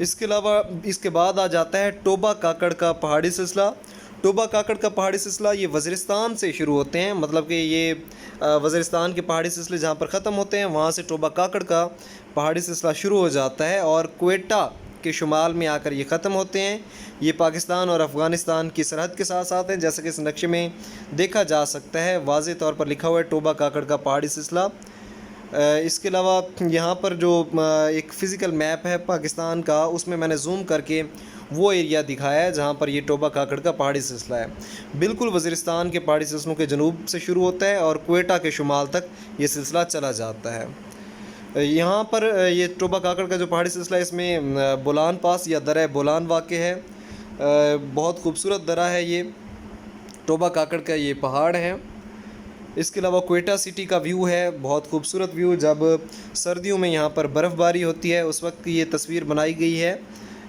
اس کے علاوہ اس کے بعد آ جاتا ہے ٹوبا کاکڑ کا پہاڑی سلسلہ۔ ٹوبا کاکڑ کا پہاڑی سلسلہ یہ وزیرستان سے شروع ہوتے ہیں، مطلب کہ یہ وزیرستان کے پہاڑی سلسلے جہاں پر ختم ہوتے ہیں وہاں سے ٹوبا کاکڑ کا پہاڑی سلسلہ شروع ہو جاتا ہے اور کوئٹہ کے شمال میں آ کر یہ ختم ہوتے ہیں۔ یہ پاکستان اور افغانستان کی سرحد کے ساتھ ساتھ ہیں، جیسا کہ اس نقشے میں دیکھا جا سکتا ہے، واضح طور پر لکھا ہوا ہے ٹوبا کاکڑ کا پہاڑی سلسلہ۔ اس کے علاوہ یہاں پر جو ایک فزیکل میپ ہے پاکستان کا، اس میں نے زوم کر کے وہ ایریا دکھایا ہے جہاں پر یہ ٹوبا کاکڑ کا پہاڑی سلسلہ ہے۔ بالکل وزیرستان کے پہاڑی سلسلوں کے جنوب سے شروع ہوتا ہے اور کوئٹہ کے شمال تک یہ سلسلہ چلا جاتا ہے۔ یہاں پر یہ ٹوبا کاکڑ کا جو پہاڑی سلسلہ ہے اس میں بولان پاس یا درہ بولان واقع ہے۔ بہت خوبصورت درہ ہے یہ، ٹوبا کاکڑ کا یہ پہاڑ ہے۔ اس کے علاوہ کوئٹہ سٹی کا ویو ہے، بہت خوبصورت ویو، جب سردیوں میں یہاں پر برف باری ہوتی ہے اس وقت یہ تصویر بنائی گئی ہے،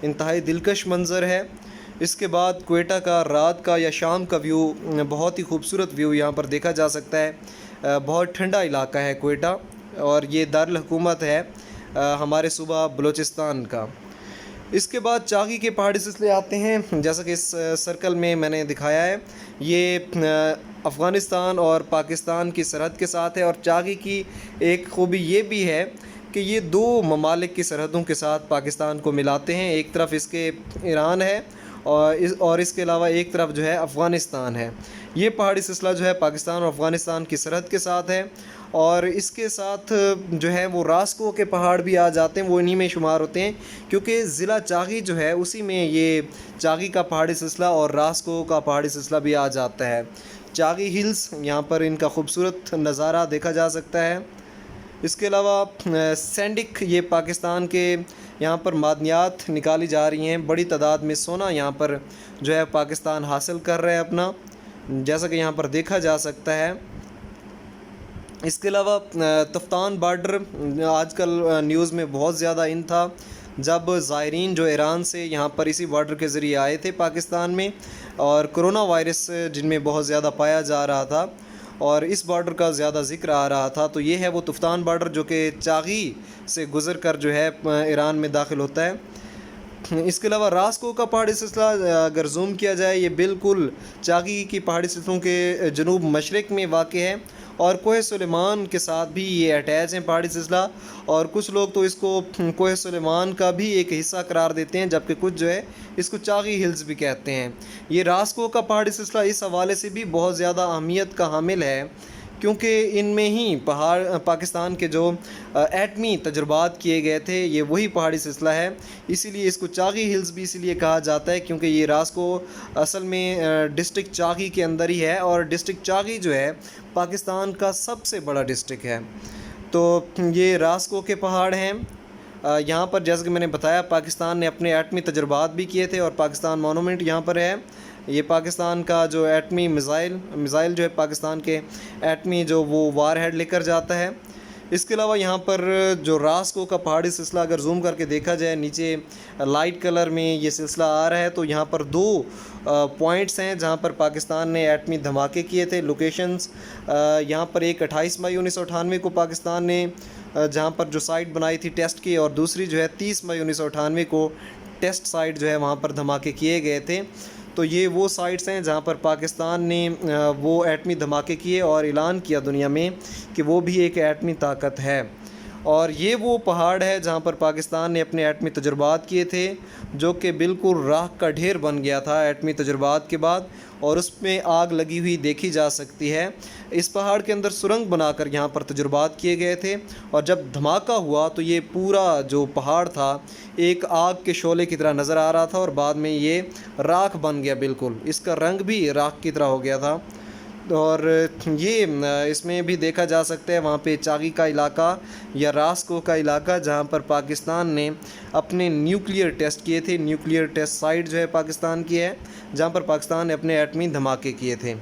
انتہائی دلکش منظر ہے۔ اس کے بعد کوئٹہ کا رات کا یا شام کا ویو، بہت ہی خوبصورت ویو یہاں پر دیکھا جا سکتا ہے۔ بہت ٹھنڈا علاقہ ہے کوئٹہ اور یہ دارالحکومت ہے ہمارے صوبہ بلوچستان کا۔ اس کے بعد چاغی کے پہاڑی سلسلے آتے ہیں، جیسا کہ اس سرکل میں نے دکھایا ہے، یہ افغانستان اور پاکستان کی سرحد کے ساتھ ہے۔ اور چاغی کی ایک خوبی یہ بھی ہے کہ یہ دو ممالک کی سرحدوں کے ساتھ پاکستان کو ملاتے ہیں، ایک طرف اس کے ایران ہے اور اس کے علاوہ ایک طرف جو ہے افغانستان ہے۔ یہ پہاڑی سلسلہ جو ہے پاکستان اور افغانستان کی سرحد کے ساتھ ہے، اور اس کے ساتھ جو ہے وہ راسکو کے پہاڑ بھی آ جاتے ہیں، وہ انہی میں شمار ہوتے ہیں، کیونکہ ضلع چاغی جو ہے اسی میں یہ چاغی کا پہاڑی سلسلہ اور راسکو کا پہاڑی سلسلہ بھی آ جاتا ہے۔ چاغی ہلز، یہاں پر ان کا خوبصورت نظارہ دیکھا جا سکتا ہے۔ اس کے علاوہ سینڈک، یہ پاکستان کے یہاں پر معدنیات نکالی جا رہی ہیں، بڑی تعداد میں سونا یہاں پر جو ہے پاکستان حاصل کر رہا ہے اپنا، جیسا کہ یہاں پر دیکھا جا سکتا ہے۔ اس کے علاوہ تفتان بارڈر آج کل نیوز میں بہت زیادہ ان تھا، جب زائرین جو ایران سے یہاں پر اسی بارڈر کے ذریعے آئے تھے پاکستان میں، اور کرونا وائرس جن میں بہت زیادہ پایا جا رہا تھا اور اس بارڈر کا زیادہ ذکر آ رہا تھا، تو یہ ہے وہ تفتان بارڈر جو کہ چاغی سے گزر کر جو ہے ایران میں داخل ہوتا ہے۔ اس کے علاوہ راسکو کا پہاڑی سلسلہ اگر زوم کیا جائے، یہ بالکل چاغی کی پہاڑی سلسلوں کے جنوب مشرق میں واقع ہے، اور کوہ سلیمان کے ساتھ بھی یہ اٹیچ ہیں پہاڑی سلسلہ، اور کچھ لوگ تو اس کو کوہ سلیمان کا بھی ایک حصہ قرار دیتے ہیں، جبکہ کچھ جو ہے اس کو چاغی ہلز بھی کہتے ہیں۔ یہ راسکو کا پہاڑی سلسلہ اس حوالے سے بھی بہت زیادہ اہمیت کا حامل ہے، کیونکہ ان میں ہی پاکستان کے جو ایٹمی تجربات کیے گئے تھے یہ وہی پہاڑی سلسلہ ہے، اسی لیے اس کو چاغی ہلز بھی اسی لیے کہا جاتا ہے، کیونکہ یہ راسکو اصل میں ڈسٹرکٹ چاغی کے اندر ہی ہے، اور ڈسٹرکٹ چاغی جو ہے پاکستان کا سب سے بڑا ڈسٹرکٹ ہے۔ تو یہ راسکو کے پہاڑ ہیں۔ یہاں پر جیسا کہ میں نے بتایا پاکستان نے اپنے ایٹمی تجربات بھی کیے تھے، اور پاکستان مونومنٹ یہاں پر ہے۔ یہ پاکستان کا جو ایٹمی میزائل جو ہے پاکستان کے ایٹمی جو وہ وار ہیڈ لے کر جاتا ہے۔ اس کے علاوہ یہاں پر جو راسکو کا پہاڑی سلسلہ اگر زوم کر کے دیکھا جائے، نیچے لائٹ کلر میں یہ سلسلہ آ رہا ہے، تو یہاں پر دو پوائنٹس ہیں جہاں پر پاکستان نے ایٹمی دھماکے کیے تھے، لوکیشنز۔ یہاں پر ایک 28 مئی 1998 کو پاکستان نے جہاں پر جو سائٹ بنائی تھی ٹیسٹ کی، اور دوسری جو ہے 30 مئی 1998 کو ٹیسٹ سائٹ جو ہے وہاں پر دھماکے کیے گئے تھے۔ تو یہ وہ سائٹس ہیں جہاں پر پاکستان نے وہ ایٹمی دھماکے کیے اور اعلان کیا دنیا میں کہ وہ بھی ایک ایٹمی طاقت ہے۔ اور یہ وہ پہاڑ ہے جہاں پر پاکستان نے اپنے ایٹمی تجربات کیے تھے، جو کہ بالکل راکھ کا ڈھیر بن گیا تھا ایٹمی تجربات کے بعد، اور اس میں آگ لگی ہوئی دیکھی جا سکتی ہے۔ اس پہاڑ کے اندر سرنگ بنا کر یہاں پر تجربات کیے گئے تھے، اور جب دھماکہ ہوا تو یہ پورا جو پہاڑ تھا ایک آگ کے شعلے کی طرح نظر آ رہا تھا، اور بعد میں یہ راکھ بن گیا، بالکل اس کا رنگ بھی راکھ کی طرح ہو گیا تھا۔ اور یہ اس میں بھی دیکھا جا سکتا ہے وہاں پہ چاغی کا علاقہ یا راسکو کا علاقہ جہاں پر پاکستان نے اپنے نیوکلیئر ٹیسٹ کیے تھے۔ نیوکلیئر ٹیسٹ سائٹ جو ہے پاکستان کی ہے جہاں پر پاکستان نے اپنے ایٹمی دھماکے کیے تھے۔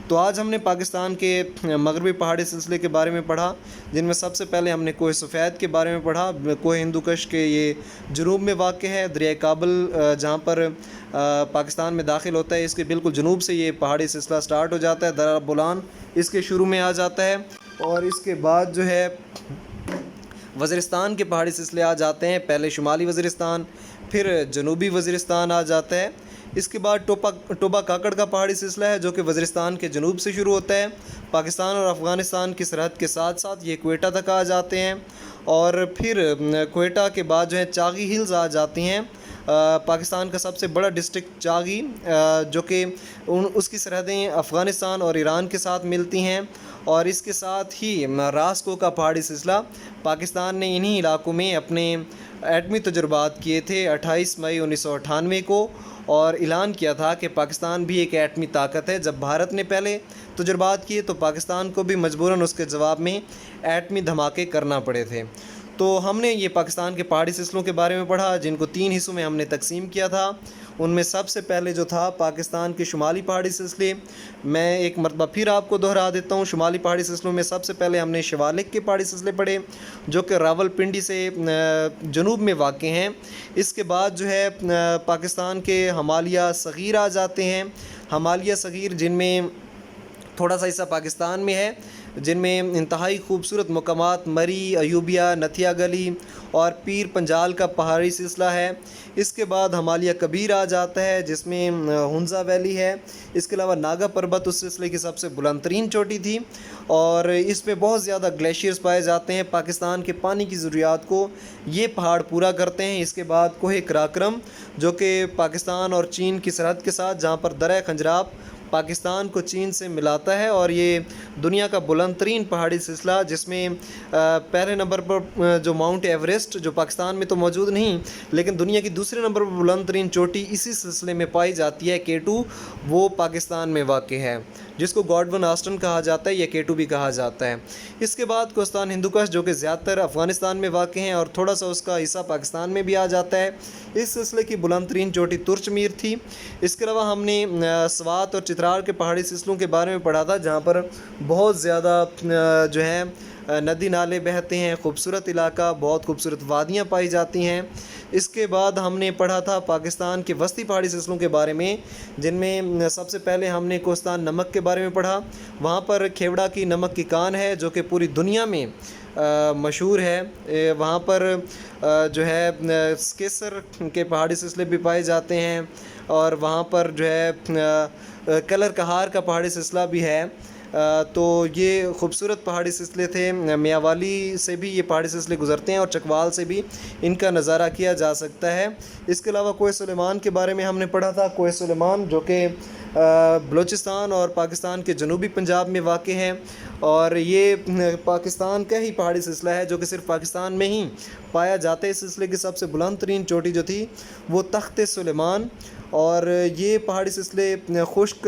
تو آج ہم نے پاکستان کے مغربی پہاڑی سلسلے کے بارے میں پڑھا، جن میں سب سے پہلے ہم نے کوہ سفید کے بارے میں پڑھا۔ کوہ ہندوکش کے یہ جنوب میں واقع ہے، دریائے کابل جہاں پر پاکستان میں داخل ہوتا ہے، اس کے بالکل جنوب سے یہ پہاڑی سلسلہ سٹارٹ ہو جاتا ہے، درہ بولان اس کے شروع میں آ جاتا ہے، اور اس کے بعد جو ہے وزیرستان کے پہاڑی سلسلے آ جاتے ہیں، پہلے شمالی وزیرستان، پھر جنوبی وزیرستان آ جاتا ہے. اس کے بعد ٹوبا کاکڑ کا پہاڑی سلسلہ ہے جو کہ وزیرستان کے جنوب سے شروع ہوتا ہے. پاکستان اور افغانستان کی سرحد کے ساتھ ساتھ یہ کوئٹہ تک آ جاتے ہیں. اور پھر کوئٹہ کے بعد جو ہے چاغی ہلز آ جاتی ہیں. پاکستان کا سب سے بڑا ڈسٹرکٹ چاغی جو کہ اس کی سرحدیں افغانستان اور ایران کے ساتھ ملتی ہیں. اور اس کے ساتھ ہی راسکو کا پہاڑی سلسلہ. پاکستان نے انہی علاقوں میں اپنے ایٹمی تجربات کیے تھے 28 مئی 1998 کو، اور اعلان کیا تھا کہ پاکستان بھی ایک ایٹمی طاقت ہے. جب بھارت نے پہلے تجربات کیے تو پاکستان کو بھی مجبوراً اس کے جواب میں ایٹمی دھماکے کرنا پڑے تھے. تو ہم نے یہ پاکستان کے پہاڑی سلسلوں کے بارے میں پڑھا جن کو 3 حصوں میں ہم نے تقسیم کیا تھا. ان میں سب سے پہلے جو تھا پاکستان کے شمالی پہاڑی سلسلے. میں ایک مرتبہ پھر آپ کو دہرا دیتا ہوں. شمالی پہاڑی سلسلوں میں سب سے پہلے ہم نے شیوالک کے پہاڑی سلسلے پڑھے جو کہ راول پنڈی سے جنوب میں واقع ہیں. اس کے بعد جو ہے پاکستان کے ہمالیہ صغیر آ جاتے ہیں. ہمالیہ صغیر جن میں تھوڑا سا حصہ پاکستان میں ہے، جن میں انتہائی خوبصورت مقامات مری، ایوبیہ، نتھیا گلی اور پیر پنجال کا پہاڑی سلسلہ ہے. اس کے بعد ہمالیہ کبیر آ جاتا ہے جس میں ہنزا ویلی ہے. اس کے علاوہ ناگا پربت اس سلسلے کی سب سے بلند ترین چوٹی تھی اور اس میں بہت زیادہ گلیشیئرز پائے جاتے ہیں. پاکستان کے پانی کی ضروریات کو یہ پہاڑ پورا کرتے ہیں. اس کے بعد کوہ قراقرم جو کہ پاکستان اور چین کی سرحد کے ساتھ، جہاں پر درہ خنجراب پاکستان کو چین سے ملاتا ہے، اور یہ دنیا کا بلند ترین پہاڑی سلسلہ جس میں پہلے نمبر پر جو ماؤنٹ ایوریسٹ جو پاکستان میں تو موجود نہیں لیکن دنیا کی دوسرے نمبر پر بلند ترین چوٹی اسی سلسلے میں پائی جاتی ہے K2، وہ پاکستان میں واقع ہے جس کو گاڈون آسٹن کہا جاتا ہے یا K2 بھی کہا جاتا ہے. اس کے بعد کوستان ہندوکش جو کہ زیادہ تر افغانستان میں واقع ہیں اور تھوڑا سا اس کا حصہ پاکستان میں بھی آ جاتا ہے. اس سلسلے کی بلند ترین چوٹی ترچ میر تھی. اس کے علاوہ ہم نے سوات اور چترال کے پہاڑی سلسلوں کے بارے میں پڑھا تھا جہاں پر بہت زیادہ جو ہے ندی نالے بہتے ہیں، خوبصورت علاقہ، بہت خوبصورت وادیاں پائی جاتی ہیں. اس کے بعد ہم نے پڑھا تھا پاکستان کے وسطی پہاڑی سلسلوں کے بارے میں جن میں سب سے پہلے ہم نے کوستان نمک کے بارے میں پڑھا. وہاں پر کھیوڑا کی نمک کی کان ہے جو کہ پوری دنیا میں مشہور ہے. وہاں پر جو ہے کیسر کے پہاڑی سلسلے بھی پائے جاتے ہیں اور وہاں پر جو ہے کلر کہار کا پہاڑی سلسلہ بھی ہے. تو یہ خوبصورت پہاڑی سلسلے تھے. میاوالی سے بھی یہ پہاڑی سلسلے گزرتے ہیں اور چکوال سے بھی ان کا نظارہ کیا جا سکتا ہے. اس کے علاوہ کوہ سلیمان کے بارے میں ہم نے پڑھا تھا. کوہ سلیمان جو کہ بلوچستان اور پاکستان کے جنوبی پنجاب میں واقع ہے اور یہ پاکستان کا ہی پہاڑی سلسلہ ہے جو کہ صرف پاکستان میں ہی پایا جاتا ہے. اس سلسلے کی سب سے بلند ترین چوٹی جو تھی وہ تخت سلیمان، اور یہ پہاڑی سلسلے خشک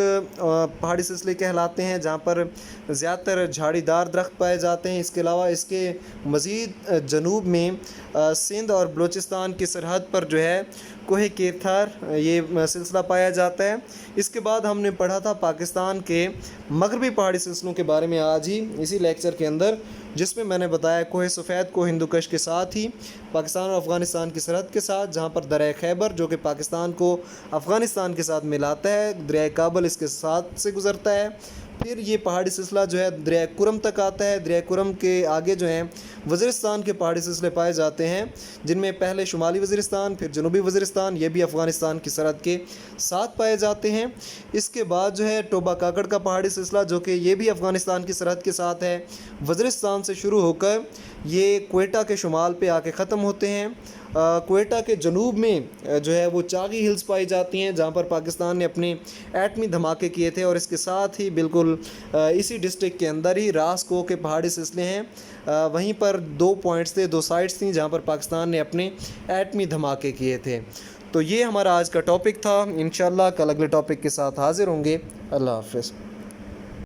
پہاڑی سلسلے کہلاتے ہیں جہاں پر زیادہ تر جھاڑی دار درخت پائے جاتے ہیں. اس کے علاوہ اس کے مزید جنوب میں سندھ اور بلوچستان کی سرحد پر جو ہے کوہ کیتھار یہ سلسلہ پایا جاتا ہے. اس کے بعد ہم نے پڑھا تھا پاکستان کے مغربی پہاڑی سلسلوں کے بارے میں آج ہی اسی لیکچر کے اندر، جس میں نے بتایا کوہ سفید کو ہندوکش کے ساتھ ہی پاکستان اور افغانستان کی سرحد کے ساتھ، جہاں پر دریائے خیبر جو کہ پاکستان کو افغانستان کے ساتھ ملاتا ہے، دریائے کابل اس کے ساتھ سے گزرتا ہے. پھر یہ پہاڑی سلسلہ جو ہے دریائے کرم تک آتا ہے. دریائے کرم کے آگے جو ہیں وزیرستان کے پہاڑی سلسلے پائے جاتے ہیں جن میں پہلے شمالی وزیرستان، پھر جنوبی وزیرستان، یہ بھی افغانستان کی سرحد کے ساتھ پائے جاتے ہیں. اس کے بعد جو ہے ٹوبا کاکڑ کا پہاڑی سلسلہ جو کہ یہ بھی افغانستان کی سرحد کے ساتھ ہے. وزیرستان سے شروع ہو کر یہ کوئٹہ کے شمال پہ آ کے ختم ہوتے ہیں. کوئٹہ کے جنوب میں جو ہے وہ چاغی ہلز پائی جاتی ہیں جہاں پر پاکستان نے اپنے ایٹمی دھماکے کیے تھے، اور اس کے ساتھ ہی بالکل اسی ڈسٹرکٹ کے اندر ہی راسکو کے پہاڑی سلسلے ہیں. وہیں پر 2 پوائنٹس تھے، 2 سائٹس تھیں جہاں پر پاکستان نے اپنے ایٹمی دھماکے کیے تھے. تو یہ ہمارا آج کا ٹاپک تھا. انشاءاللہ کل اگلے ٹاپک کے ساتھ حاضر ہوں گے. اللہ حافظ.